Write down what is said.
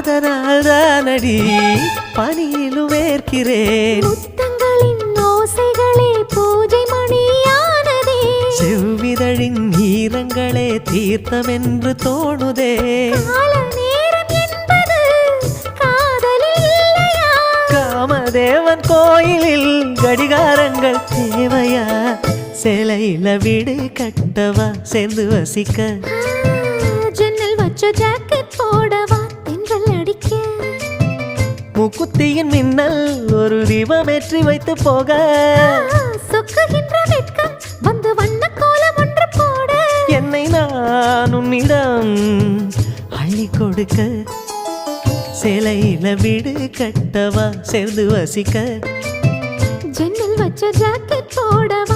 அதனால்தானடி பனியிலும் வேர்க்கிறேன். முத்தங்களின் ஓசைகளே பூஜை மணியானதே. செவ்விதழின் ஈரங்களே தீர்த்தமென்று தோணுதே. கால நேரம் என்பது காதலில் இல்லையா? காமதேவன் கோயிலில் கடிகாரங்கள் தேவையா? சேலையில வீடு கட்டவா சேர்ந்து வசிக்க? ஜன்னல் வச்ச ஜாக்கெட் போடவா தென்றல் அடிக்க? முக்குத்தியின் மின்னல் ஒரு தீபமேற்றி வைத்து போக. சொக்குகின்ற வெட்கம் வந்து வண்ண கோலம் ஒன்று போட. என்னை நான் உன்னிடம் அள்ளி கொடுக்க. சேலையில வீடு கட்டவா சேர்ந்து வசிக்க? ஜன்னல் வச்ச ஜாக்கெட் போடவா